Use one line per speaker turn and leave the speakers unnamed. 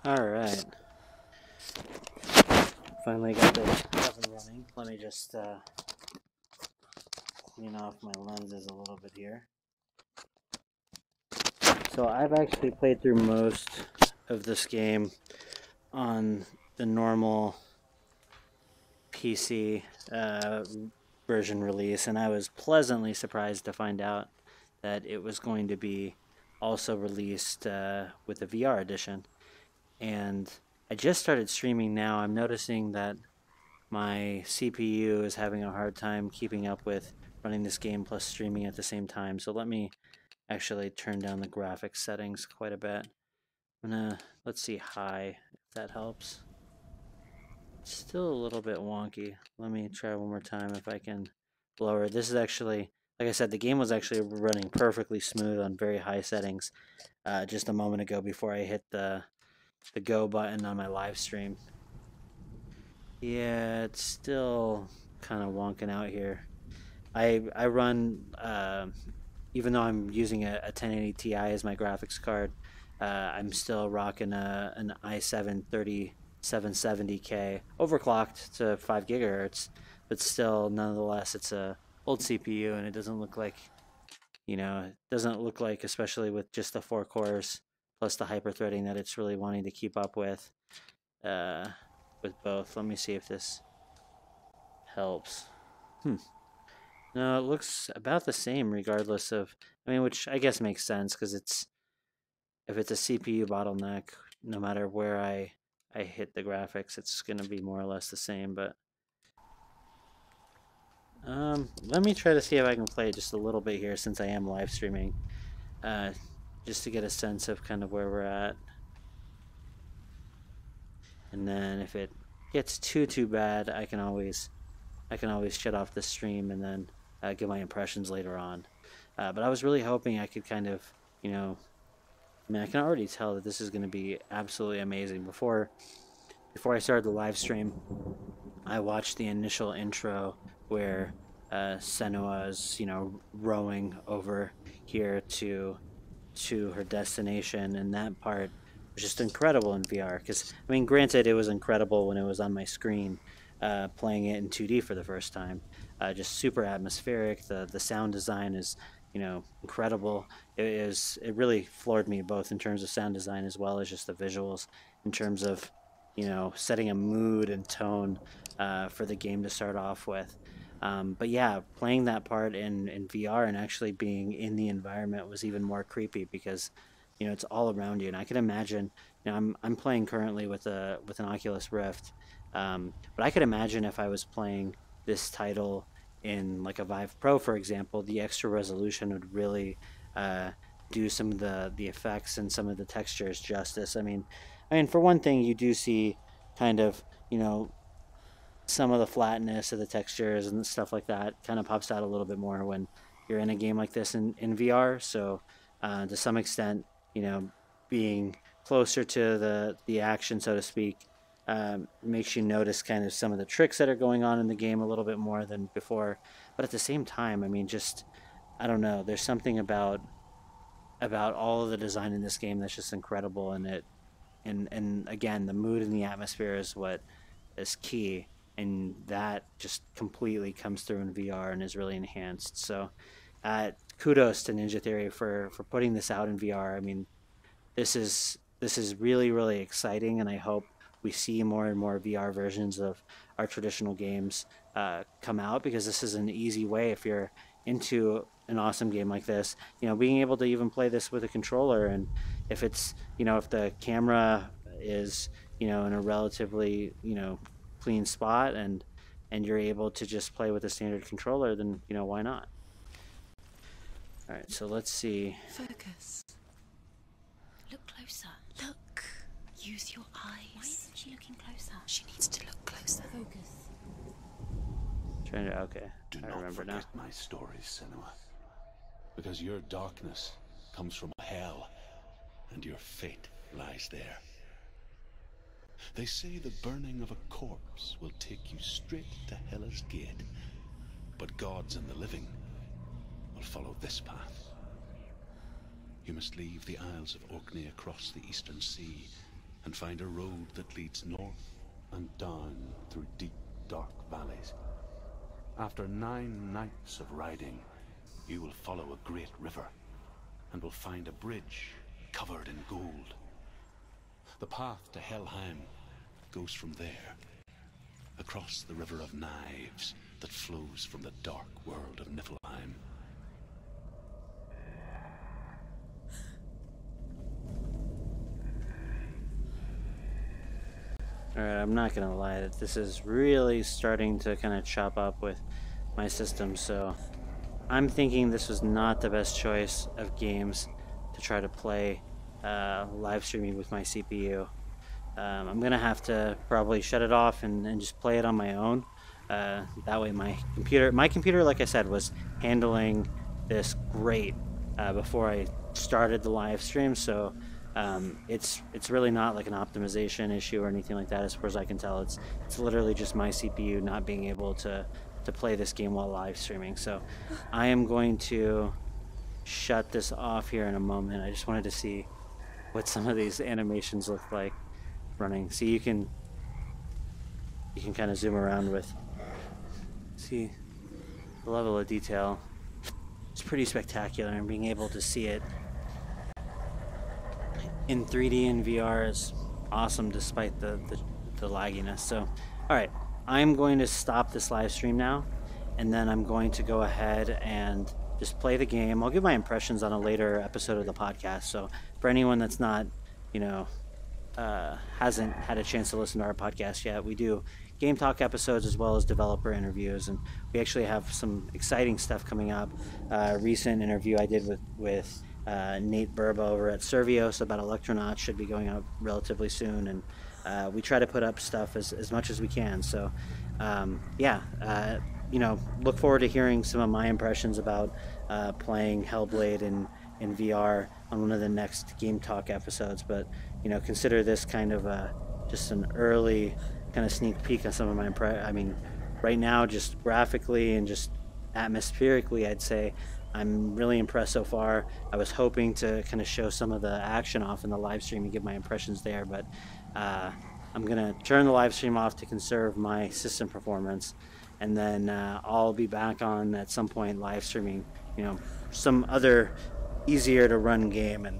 Alright. Finally got this up and running. Let me just clean off my lenses a little bit here. So I've actually played through most of this game on the normal PC version release, and I was pleasantly surprised to find out that it was going to be also released with the VR edition. And I just started streaming now. I'm noticing that my CPU is having a hard time keeping up with running this game plus streaming at the same time. So let me actually turn down the graphics settings quite a bit. Let's see, high, if that helps. It's still a little bit wonky. Let me try one more time if I can lower. This is actually, like I said, the game was actually running perfectly smooth on very high settings just a moment ago before I hit the go button on my live stream. Yeah, it's still kind of wonking out here. I run, even though I'm using a 1080 Ti as my graphics card, I'm still rocking an i7 3770K, overclocked to 5 gigahertz, but still, nonetheless, it's a old CPU, and it doesn't look like, it doesn't look like, especially with just the 4 cores plus the hyper-threading, that it's really wanting to keep up with both. Let me see if this helps. No, it looks about the same regardless of, which I guess makes sense because if it's a CPU bottleneck, no matter where I hit the graphics, it's going to be more or less the same. But let me try to see if I can play just a little bit here since I am live streaming, just to get a sense of kind of where we're at. And then if it gets too bad, I can always shut off the stream and then give my impressions later on. But I was really hoping I could kind of, I can already tell that this is going to be absolutely amazing. Before I started the live stream, I watched the initial intro where Senua is, rowing over here to her destination, and that part was just incredible in VR. Because granted, it was incredible when it was on my screen, playing it in 2D for the first time. Just super atmospheric. The sound design is, incredible. It really floored me both in terms of sound design as well as just the visuals, in terms of, setting a mood and tone for the game to start off with. But yeah, playing that part in VR and actually being in the environment was even more creepy because, it's all around you. And I can imagine, I'm playing currently with an Oculus Rift, but I could imagine if I was playing this title in like a Vive Pro, for example, the extra resolution would really do some of the effects and some of the textures justice. I mean, for one thing, you do see kind of, some of the flatness of the textures and stuff like that kind of pops out a little bit more when you're in a game like this in VR. So to some extent, being closer to the action, so to speak, makes you notice kind of some of the tricks that are going on in the game a little bit more than before. But at the same time, just, I don't know, there's something about all of the design in this game that's just incredible, and again, the mood and the atmosphere is what is key, and that just completely comes through in VR and is really enhanced. So kudos to Ninja Theory for putting this out in VR. This is really, really exciting, and I hope we see more and more VR versions of our traditional games come out, because this is an easy way, if you're into an awesome game like this, being able to even play this with a controller. And if it's, if the camera is, in a relatively, clean spot, and you're able to just play with a standard controller, then, why not? All right, so let's see.
Focus. Look closer. Look. Use your eyes. Why isn't she looking closer? She needs to look closer. Focus.
Trying to, okay.
Do
I
not
remember
forget
now.
my stories, Senua, because your darkness comes from hell, and your fate lies there. They say the burning of a corpse will take you straight to Hela's gate, but gods and the living will follow this path. You must leave the Isles of Orkney across the eastern sea and find a road that leads north and down through deep, dark valleys. After 9 nights of riding, you will follow a great river and will find a bridge covered in gold. The path to Helheim goes from there, across the River of Knives that flows from the dark world of Niflheim.
Alright, I'm not gonna lie, that this is really starting to kind of chop up with my system, so I'm thinking this was not the best choice of games to try to play live streaming with my CPU. I'm gonna have to probably shut it off and just play it on my own. That way my computer, like I said, was handling this great before I started the live stream, so it's really not like an optimization issue or anything like that as far as I can tell. It's literally just my CPU not being able to play this game while live streaming. So I am going to shut this off here in a moment. I just wanted to see what some of these animations look like running. See, you can kind of zoom around with, see the level of detail. It's pretty spectacular, and being able to see it in 3D and VR is awesome despite the lagginess. So alright, I'm going to stop this live stream now, and then I'm going to go ahead and just play the game. I'll give my impressions on a later episode of the podcast, so for anyone that's not, you know, hasn't had a chance to listen to our podcast yet, we do game talk episodes as well as developer interviews, and we actually have some exciting stuff coming up. A recent interview I did with Nate Burba over at Servios about Electronauts should be going up relatively soon, and we try to put up stuff as much as we can. So you know, look forward to hearing some of my impressions about playing Hellblade in VR on one of the next game talk episodes. But you know, consider this kind of just an early kind of sneak peek on some of my I mean, right now, just graphically and just atmospherically, I'd say I'm really impressed so far. I was hoping to kind of show some of the action off in the live stream and give my impressions there, but I'm gonna turn the live stream off to conserve my system performance, and then I'll be back on at some point live streaming, you know, some other easier to run game, and